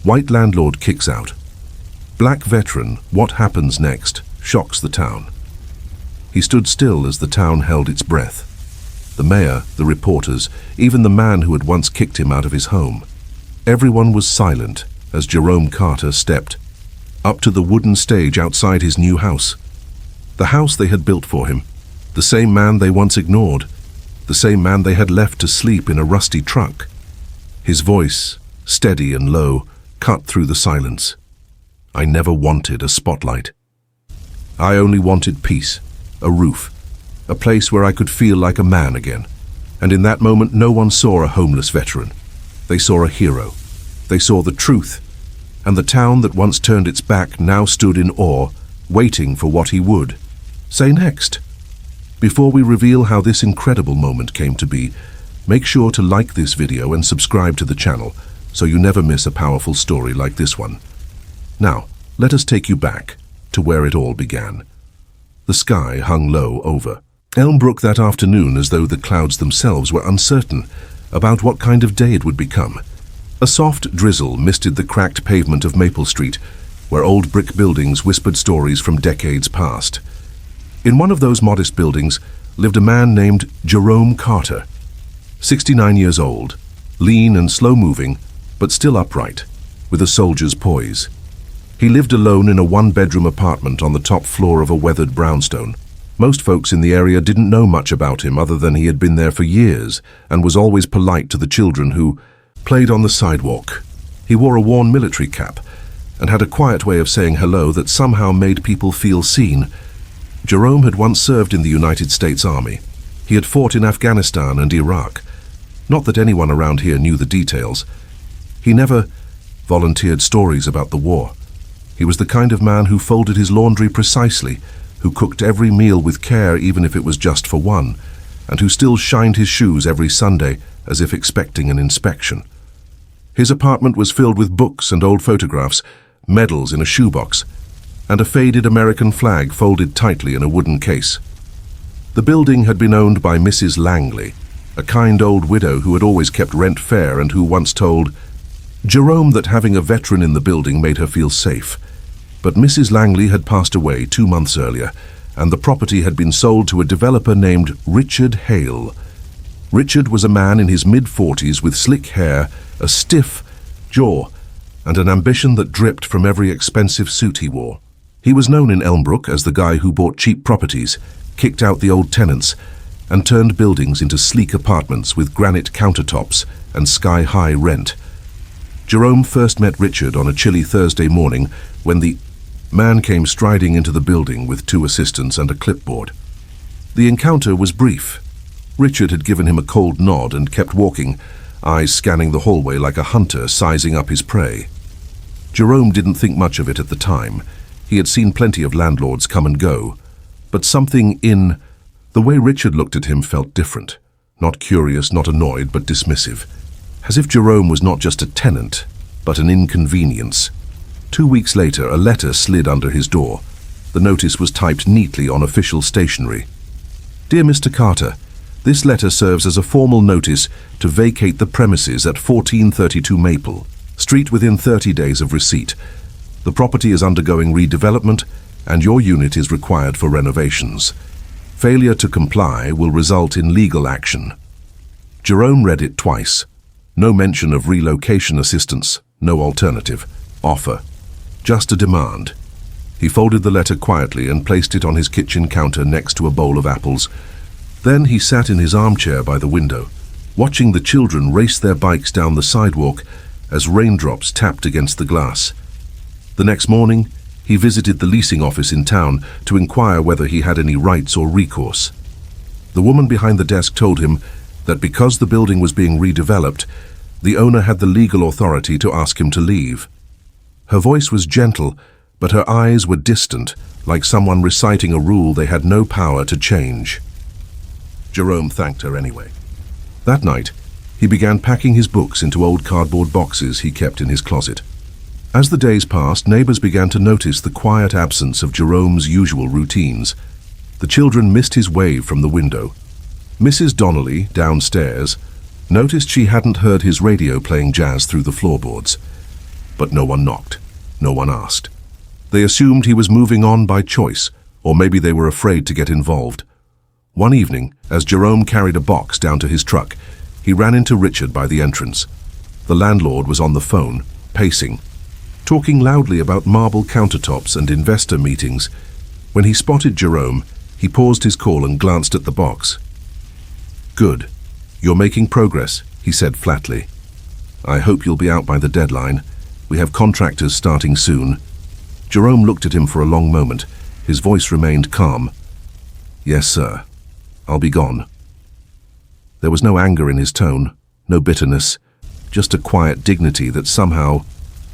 White landlord kicks out. Black veteran, what happens next, shocks the town. He stood still as the town held its breath. The mayor, the reporters, even the man who had once kicked him out of his home. Everyone was silent as Jerome Carter stepped up to the wooden stage outside his new house. The house they had built for him. The same man they once ignored. The same man they had left to sleep in a rusty truck. His voice, steady and low, cut through the silence. I never wanted a spotlight. I only wanted peace, a roof, a place where I could feel like a man again. And in that moment, no one saw a homeless veteran. They saw a hero. They saw the truth. And the town that once turned its back now stood in awe, waiting for what he would say next. Before we reveal how this incredible moment came to be, make sure to like this video and subscribe to the channel so you never miss a powerful story like this one. Now, let us take you back to where it all began. The sky hung low over Elmbrook that afternoon, as though the clouds themselves were uncertain about what kind of day it would become. A soft drizzle misted the cracked pavement of Maple Street, where old brick buildings whispered stories from decades past. In one of those modest buildings lived a man named Jerome Carter, 69 years old, lean and slow-moving, but still upright, with a soldier's poise. He lived alone in a one-bedroom apartment on the top floor of a weathered brownstone. Most folks in the area didn't know much about him other than he had been there for years and was always polite to the children who played on the sidewalk. He wore a worn military cap and had a quiet way of saying hello that somehow made people feel seen. Jerome had once served in the United States Army. He had fought in Afghanistan and Iraq. Not that anyone around here knew the details. He never volunteered stories about the war. He was the kind of man who folded his laundry precisely, who cooked every meal with care even if it was just for one, and who still shined his shoes every Sunday as if expecting an inspection. His apartment was filled with books and old photographs, medals in a shoebox, and a faded American flag folded tightly in a wooden case. The building had been owned by Mrs. Langley, a kind old widow who had always kept rent fair and who once told Jerome that having a veteran in the building made her feel safe. But Mrs. Langley had passed away 2 months earlier, and the property had been sold to a developer named Richard Hale. Richard was a man in his mid-40s with slick hair, a stiff jaw, and an ambition that dripped from every expensive suit he wore. He was known in Elmbrook as the guy who bought cheap properties, kicked out the old tenants, and turned buildings into sleek apartments with granite countertops and sky-high rent. Jerome first met Richard on a chilly Thursday morning when the man came striding into the building with 2 assistants and a clipboard. The encounter was brief. Richard had given him a cold nod and kept walking, eyes scanning the hallway like a hunter sizing up his prey. Jerome didn't think much of it at the time. He had seen plenty of landlords come and go, but something in the way Richard looked at him felt different. Not curious, not annoyed, but dismissive. As if Jerome was not just a tenant, but an inconvenience. 2 weeks later, a letter slid under his door. The notice was typed neatly on official stationery. Dear Mr. Carter, this letter serves as a formal notice to vacate the premises at 1432 Maple Street within 30 days of receipt. The property is undergoing redevelopment, and your unit is required for renovations. Failure to comply will result in legal action. Jerome read it twice. No mention of relocation assistance, no alternative offer, just a demand. He folded the letter quietly and placed it on his kitchen counter next to a bowl of apples. Then he sat in his armchair by the window, watching the children race their bikes down the sidewalk as raindrops tapped against the glass. The next morning, he visited the leasing office in town to inquire whether he had any rights or recourse. The woman behind the desk told him that because the building was being redeveloped, the owner had the legal authority to ask him to leave. Her voice was gentle, but her eyes were distant, like someone reciting a rule they had no power to change. Jerome thanked her anyway. That night, he began packing his books into old cardboard boxes he kept in his closet. As the days passed, neighbors began to notice the quiet absence of Jerome's usual routines. The children missed his wave from the window. Mrs. Donnelly, downstairs, noticed she hadn't heard his radio playing jazz through the floorboards. but no one knocked. No one asked. They assumed he was moving on by choice, or maybe they were afraid to get involved. One evening, as Jerome carried a box down to his truck, he ran into Richard by the entrance. The landlord was on the phone, pacing, talking loudly about marble countertops and investor meetings. When he spotted Jerome, he paused his call and glanced at the box. "Good. You're making progress," he said flatly. "I hope you'll be out by the deadline. We have contractors starting soon." Jerome looked at him for a long moment. His voice remained calm. "Yes, sir. I'll be gone." There was no anger in his tone, no bitterness, just a quiet dignity that somehow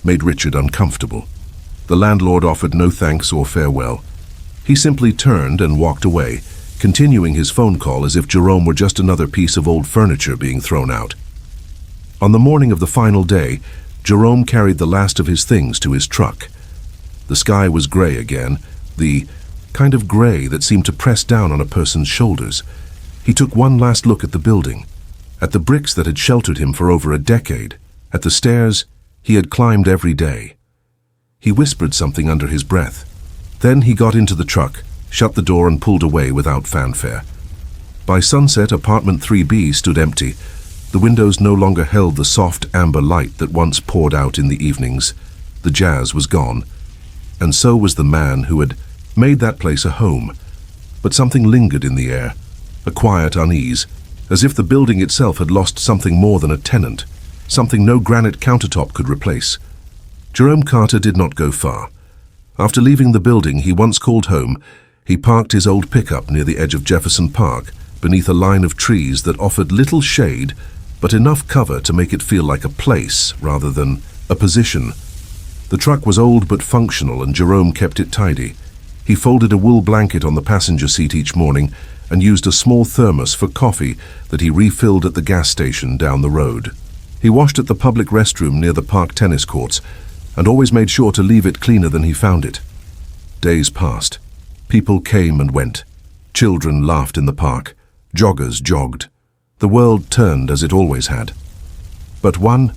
made Richard uncomfortable. The landlord offered no thanks or farewell. He simply turned and walked away, continuing his phone call as if Jerome were just another piece of old furniture being thrown out. On the morning of the final day, Jerome carried the last of his things to his truck. The sky was gray again, the kind of gray that seemed to press down on a person's shoulders. He took one last look at the building, at the bricks that had sheltered him for over a decade, at the stairs he had climbed every day. He whispered something under his breath. Then he got into the truck, shut the door and pulled away without fanfare. By sunset, apartment 3B stood empty. The windows no longer held the soft amber light that once poured out in the evenings. The jazz was gone, and so was the man who had made that place a home. But something lingered in the air, a quiet unease, as if the building itself had lost something more than a tenant, something no granite countertop could replace. Jerome Carter did not go far. After leaving the building he once called home, he parked his old pickup near the edge of Jefferson Park, beneath a line of trees that offered little shade, but enough cover to make it feel like a place rather than a position. The truck was old but functional, and Jerome kept it tidy. He folded a wool blanket on the passenger seat each morning and used a small thermos for coffee that he refilled at the gas station down the road. He washed at the public restroom near the park tennis courts and always made sure to leave it cleaner than he found it. Days passed. People came and went. Children laughed in the park. Joggers jogged. The world turned as it always had. But one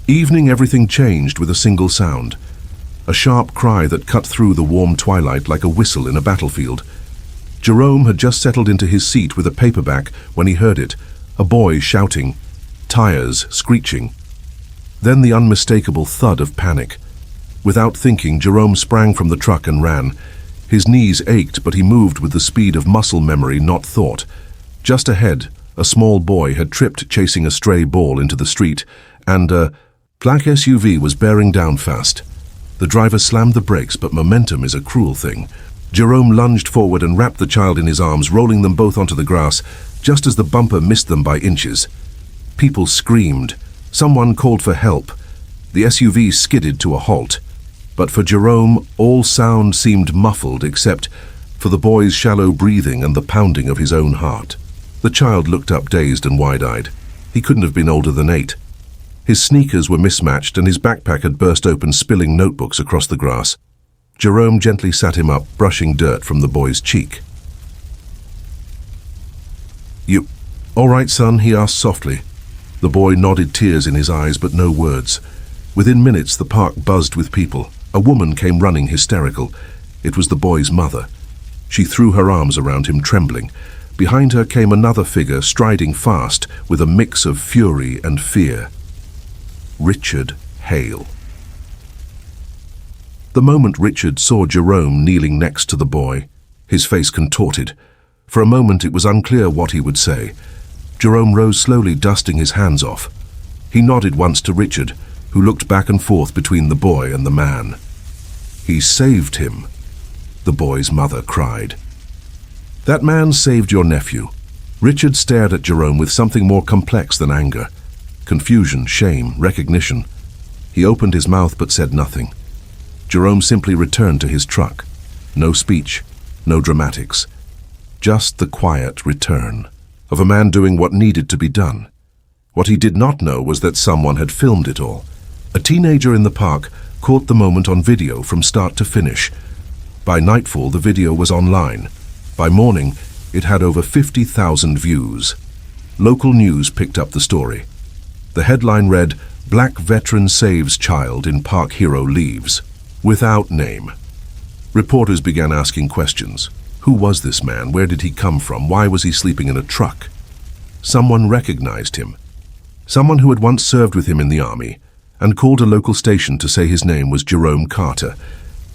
evening everything changed with a single sound. A sharp cry that cut through the warm twilight like a whistle in a battlefield. Jerome had just settled into his seat with a paperback when he heard it, a boy shouting, tires screeching. Then the unmistakable thud of panic. Without thinking, Jerome sprang from the truck and ran. His knees ached, but he moved with the speed of muscle memory, not thought. Just ahead, a small boy had tripped chasing a stray ball into the street, and a black SUV was bearing down fast. The driver slammed the brakes, but momentum is a cruel thing. Jerome lunged forward and wrapped the child in his arms, rolling them both onto the grass, just as the bumper missed them by inches. People screamed. Someone called for help. The SUV skidded to a halt. But for Jerome, all sound seemed muffled except for the boy's shallow breathing and the pounding of his own heart. The child looked up dazed and wide-eyed. He couldn't have been older than 8. His sneakers were mismatched and his backpack had burst open, spilling notebooks across the grass. Jerome gently sat him up, brushing dirt from the boy's cheek. "You all right, son?" he asked softly. The boy nodded, tears in his eyes, but no words. Within minutes, the park buzzed with people. A woman came running, hysterical. It was the boy's mother. She threw her arms around him, trembling. Behind her came another figure, striding fast, with a mix of fury and fear. Richard Hale. The moment Richard saw Jerome kneeling next to the boy, his face contorted. For a moment it was unclear what he would say. Jerome rose slowly, dusting his hands off. He nodded once to Richard, who looked back and forth between the boy and the man. "He saved him," the boy's mother cried. "That man saved your nephew." Richard stared at Jerome with something more complex than anger. Confusion, shame, recognition. He opened his mouth but said nothing. Jerome simply returned to his truck. No speech, no dramatics. Just the quiet return of a man doing what needed to be done. What he did not know was that someone had filmed it all. A teenager in the park caught the moment on video from start to finish. By nightfall, the video was online. By morning, it had over 50,000 views. Local news picked up the story. The headline read, Black veteran saves child in park hero leaves. Without name. Reporters began asking questions. Who was this man? Where did he come from? Why was he sleeping in a truck? Someone recognized him. Someone who had once served with him in the army and called a local station to say his name was Jerome Carter,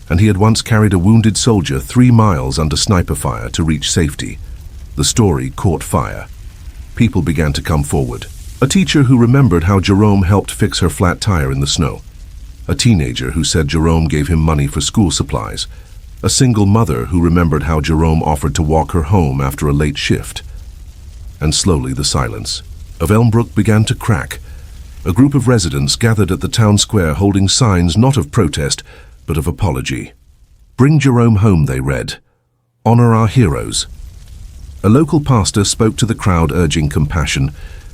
and he had once carried a wounded soldier 3 miles under sniper fire to reach safety. The story caught fire. People began to come forward. A teacher who remembered how Jerome helped fix her flat tire in the snow. A teenager who said Jerome gave him money for school supplies. A single mother who remembered how Jerome offered to walk her home after a late shift. And slowly the silence of Elmbrook began to crack. A group of residents gathered at the town square holding signs not of protest, but of apology. Bring Jerome home, they read. Honor our heroes. A local pastor spoke to the crowd urging compassion.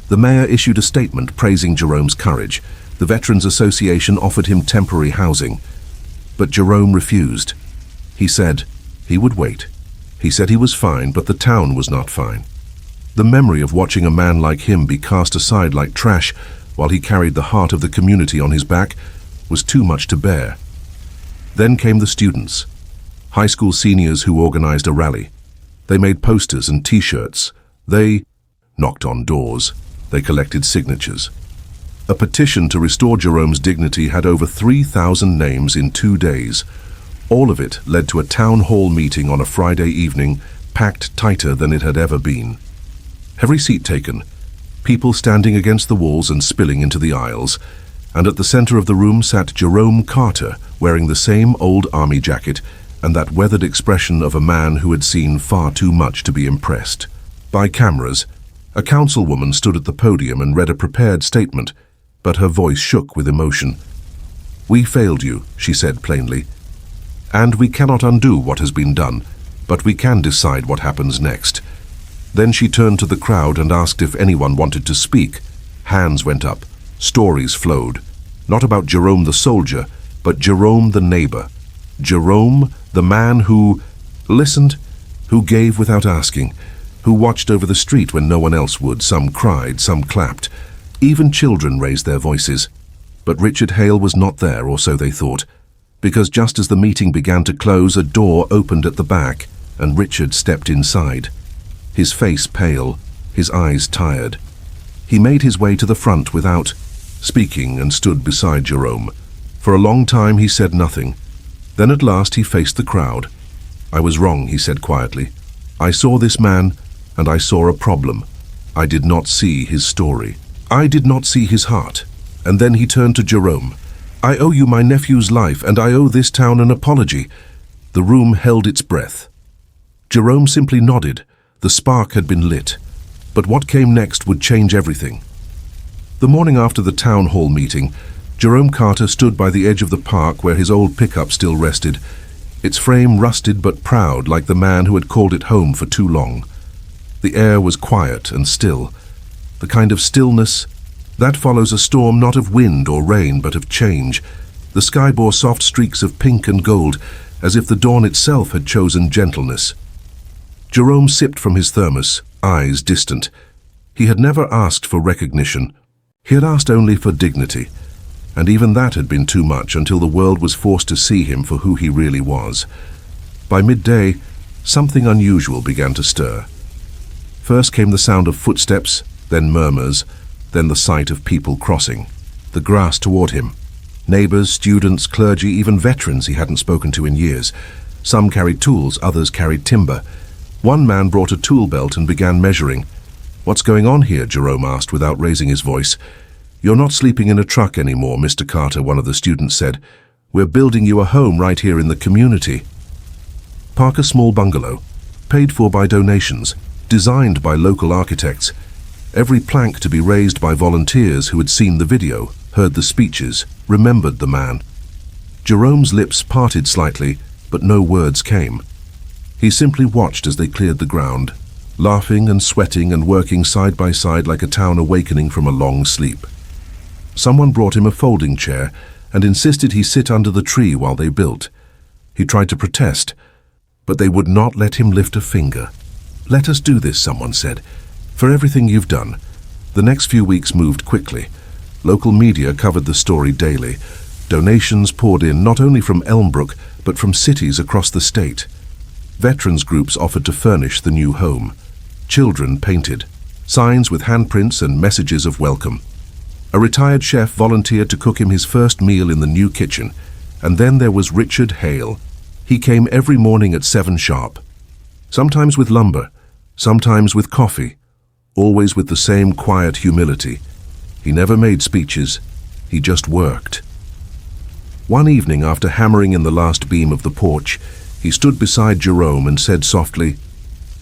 The mayor issued a statement praising Jerome's courage. The Veterans Association offered him temporary housing. But Jerome refused. He said he would wait. He said he was fine, but the town was not fine. The memory of watching a man like him be cast aside like trash while he carried the heart of the community on his back was too much to bear. Then came the students, high school seniors who organized a rally. They made posters and t-shirts. They knocked on doors. They collected signatures. A petition to restore Jerome's dignity had over 3,000 names in 2 days. All of it led to a town hall meeting on a Friday evening, packed tighter than it had ever been. Every seat taken, people standing against the walls and spilling into the aisles, and at the center of the room sat Jerome Carter, wearing the same old army jacket and that weathered expression of a man who had seen far too much to be impressed. By cameras, a councilwoman stood at the podium and read a prepared statement, but her voice shook with emotion. "We failed you," she said plainly, "and we cannot undo what has been done, but we can decide what happens next." Then she turned to the crowd and asked if anyone wanted to speak. Hands went up. Stories flowed. Not about Jerome the soldier, but Jerome the neighbor. Jerome, the man who listened, who gave without asking, who watched over the street when no one else would. Some cried, some clapped. Even children raised their voices. But Richard Hale was not there, or so they thought, because just as the meeting began to close, a door opened at the back, and Richard stepped inside. His face pale, his eyes tired. He made his way to the front without speaking and stood beside Jerome. For a long time he said nothing. Then at last he faced the crowd. "I was wrong," he said quietly. "I saw this man, and I saw a problem. I did not see his story. I did not see his heart." And then he turned to Jerome. "I owe you my nephew's life, and I owe this town an apology." The room held its breath. Jerome simply nodded. The spark had been lit. But what came next would change everything. The morning after the town hall meeting, Jerome Carter stood by the edge of the park where his old pickup still rested, its frame rusted but proud like the man who had called it home for too long. The air was quiet and still, the kind of stillness that follows a storm not of wind or rain but of change. The sky bore soft streaks of pink and gold, as if the dawn itself had chosen gentleness. Jerome sipped from his thermos, eyes distant. He had never asked for recognition. He had asked only for dignity, and even that had been too much until the world was forced to see him for who he really was. By midday, something unusual began to stir. First came the sound of footsteps, then murmurs, then the sight of people crossing. The grass toward him. Neighbors, students, clergy, even veterans he hadn't spoken to in years. Some carried tools, others carried timber. One man brought a tool belt and began measuring. "What's going on here?" Jerome asked without raising his voice. "You're not sleeping in a truck anymore, Mr. Carter," one of the students said. "We're building you a home right here in the community." Park a small bungalow, paid for by donations, designed by local architects. Every plank to be raised by volunteers who had seen the video, heard the speeches, remembered the man. Jerome's lips parted slightly, but no words came. He simply watched as they cleared the ground, laughing and sweating and working side by side like a town awakening from a long sleep. Someone brought him a folding chair and insisted he sit under the tree while they built. He tried to protest, but they would not let him lift a finger. "Let us do this," someone said, "for everything you've done." The next few weeks moved quickly. Local media covered the story daily. Donations poured in not only from Elmbrook, but from cities across the state. Veterans groups offered to furnish the new home. Children painted, signs with handprints and messages of welcome. A retired chef volunteered to cook him his first meal in the new kitchen. And then there was Richard Hale. He came every morning at 7 sharp. Sometimes with lumber, sometimes with coffee, always with the same quiet humility. He never made speeches, he just worked. One evening, after hammering in the last beam of the porch, he stood beside Jerome and said softly,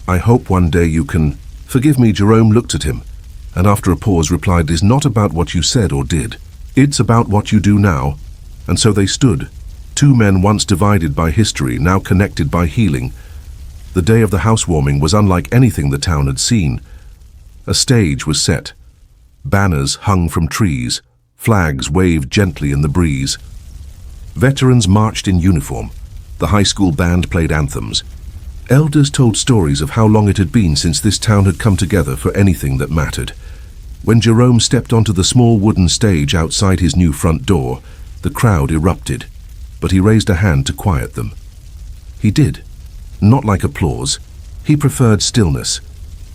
"I hope one day you can..." "Forgive me," Jerome looked at him, and after a pause replied, "It's not about what you said or did. It's about what you do now." And so they stood, two men once divided by history, now connected by healing. The day of the housewarming was unlike anything the town had seen. A stage was set. Banners hung from trees. Flags waved gently in the breeze. Veterans marched in uniform. The high school band played anthems. Elders told stories of how long it had been since this town had come together for anything that mattered. When Jerome stepped onto the small wooden stage outside his new front door, the crowd erupted, but he raised a hand to quiet them. He did. Not like applause. He preferred stillness.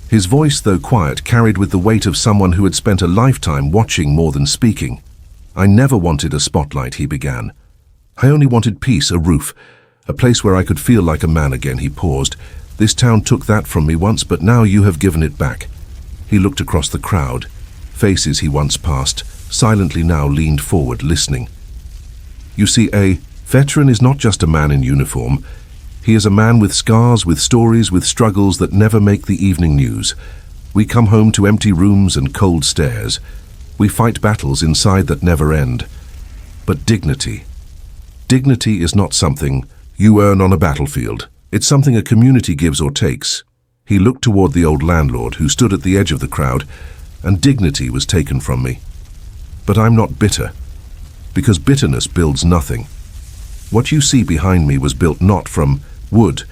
His voice, though quiet, carried with the weight of someone who had spent a lifetime watching more than speaking. "I never wanted a spotlight," he began. "I only wanted peace, a roof, a place where I could feel like a man again." He paused. "This town took that from me once, but now you have given it back." He looked across the crowd. Faces he once passed, silently now leaned forward, listening. "You see, a veteran is not just a man in uniform. He is a man with scars, with stories, with struggles that never make the evening news. We come home to empty rooms and cold stares. We fight battles inside that never end. But dignity. Dignity is not something you earn on a battlefield. It's something a community gives or takes." He looked toward the old landlord, who stood at the edge of the crowd, "and dignity was taken from me. But I'm not bitter, because bitterness builds nothing. What you see behind me was built not from wood,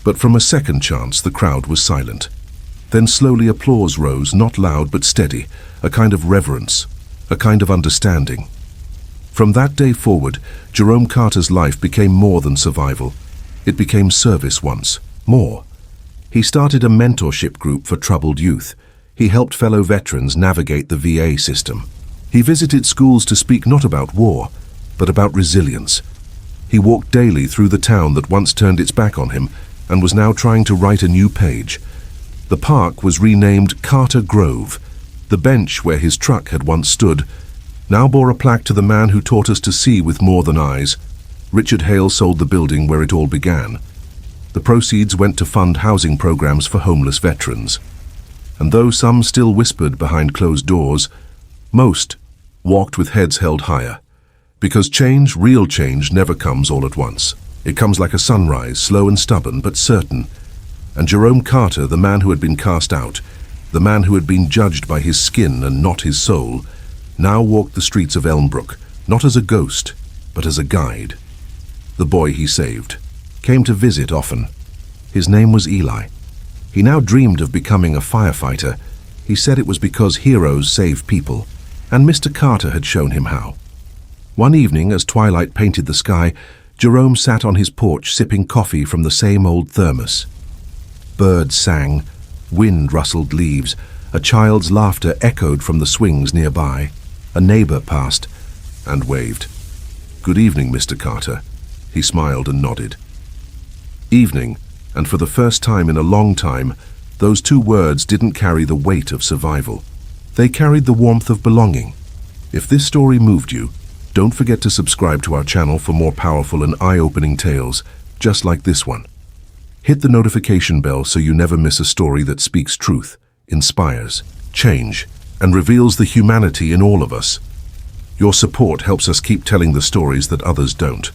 but from a second chance." The crowd was silent. Then slowly applause rose, not loud but steady, a kind of reverence, a kind of understanding. From that day forward, Jerome Carter's life became more than survival. It became service once more. He started a mentorship group for troubled youth. He helped fellow veterans navigate the VA system. He visited schools to speak not about war, but about resilience. He walked daily through the town that once turned its back on him and was now trying to write a new page. The park was renamed Carter Grove. The bench where his truck had once stood now bore a plaque to the man who taught us to see with more than eyes. Richard Hale sold the building where it all began. The proceeds went to fund housing programs for homeless veterans. And though some still whispered behind closed doors, most walked with heads held higher. Because change, real change, never comes all at once. It comes like a sunrise, slow and stubborn, but certain. And Jerome Carter, the man who had been cast out, the man who had been judged by his skin and not his soul, now walked the streets of Elmbrook, not as a ghost, but as a guide. The boy he saved came to visit often. His name was Eli. He now dreamed of becoming a firefighter. He said it was because heroes save people, and Mr. Carter had shown him how. One evening, as twilight painted the sky, Jerome sat on his porch sipping coffee from the same old thermos. Birds sang, wind rustled leaves, a child's laughter echoed from the swings nearby. A neighbor passed and waved. "Good evening, Mr. Carter." He smiled and nodded. Evening, and for the first time in a long time, those two words didn't carry the weight of survival. They carried the warmth of belonging. If this story moved you, don't forget to subscribe to our channel for more powerful and eye-opening tales, just like this one. Hit the notification bell so you never miss a story that speaks truth, inspires, change, and reveals the humanity in all of us. Your support helps us keep telling the stories that others don't.